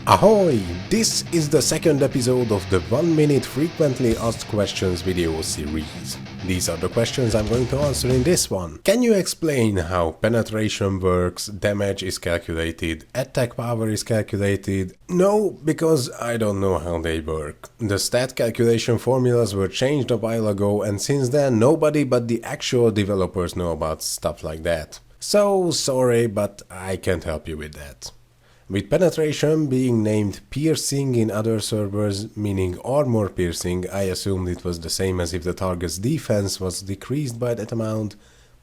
Ahoy! This is the second episode of the 1 minute frequently asked questions video series. These are the questions I'm going to answer in this one. Can you explain how penetration works, damage is calculated, attack power is calculated? No, because I don't know how they work. The stat calculation formulas were changed a while ago, and since then nobody but the actual developers know about stuff like that. So sorry, but I can't help you with that. With penetration being named piercing in other servers, meaning armor piercing, I assumed it was the same as if the target's defense was decreased by that amount,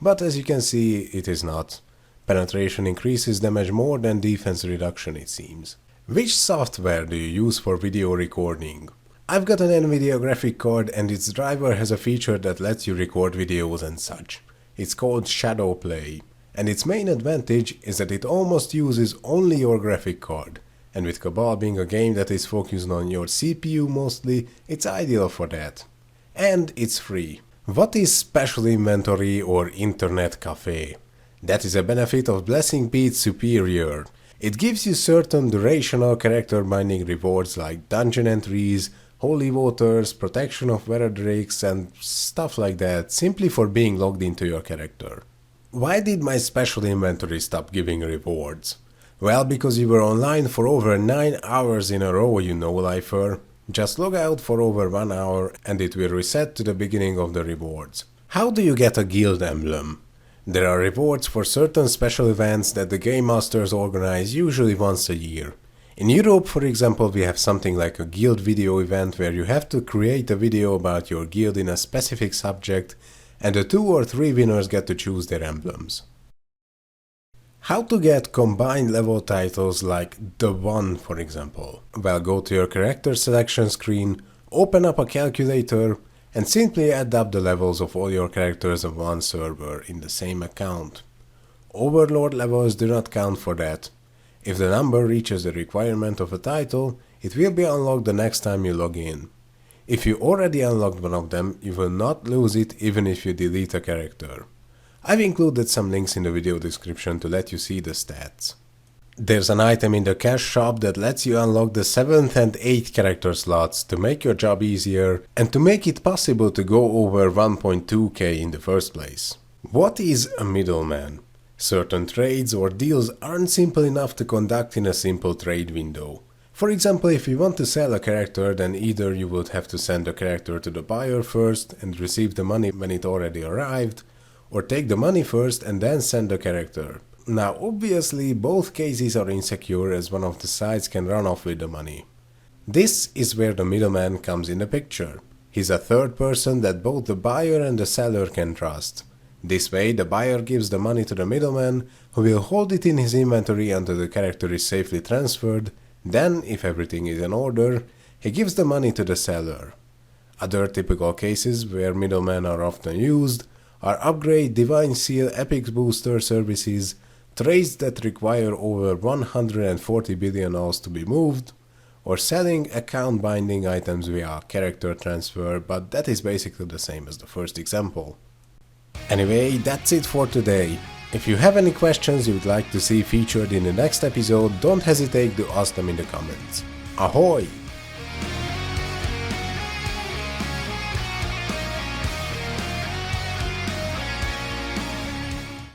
but as you can see, it is not. Penetration increases damage more than defense reduction, it seems. Which software do you use for video recording? I've got an NVIDIA graphic card and its driver has a feature that lets you record videos and such. It's called Shadow Play. And its main advantage is that it almost uses only your graphic card, and with Cabal being a game that is focused on your CPU mostly, it's ideal for that. And it's free. What is special inventory or internet café? That is a benefit of Blessing Pete's Superior. It gives you certain durational character binding rewards like dungeon entries, holy waters, protection of weather drakes and stuff like that, simply for being logged into your character. Why did my special inventory stop giving rewards? Well, because you were online for over 9 hours in a row, you know, lifer. Just log out for over 1 hour and it will reset to the beginning of the rewards. How do you get a guild emblem? There are rewards for certain special events that the game masters organize usually once a year. In Europe, for example, we have something like a guild video event where you have to create a video about your guild in a specific subject, and the 2 or 3 winners get to choose their emblems. How to get combined level titles like The One, for example? Well, go to your character selection screen, open up a calculator, and simply add up the levels of all your characters on one server in the same account. Overlord levels do not count for that. If the number reaches the requirement of a title, it will be unlocked the next time you log in. If you already unlocked one of them, you will not lose it even if you delete a character. I've included some links in the video description to let you see the stats. There's an item in the cash shop that lets you unlock the 7th and 8th character slots to make your job easier and to make it possible to go over 1.2k in the first place. What is a middleman? Certain trades or deals aren't simple enough to conduct in a simple trade window. For example, if you want to sell a character, then either you would have to send the character to the buyer first and receive the money when it already arrived, or take the money first and then send the character. Now obviously both cases are insecure as one of the sides can run off with the money. This is where the middleman comes in the picture. He's a third person that both the buyer and the seller can trust. This way the buyer gives the money to the middleman, who will hold it in his inventory until the character is safely transferred. Then, if everything is in order, he gives the money to the seller. Other typical cases where middlemen are often used are upgrade, divine seal, epic booster services, trades that require over 140 billion alls to be moved, or selling account binding items via character transfer, but that is basically the same as the first example. Anyway, that's it for today. If you have any questions you would like to see featured in the next episode, don't hesitate to ask them in the comments. Ahoy!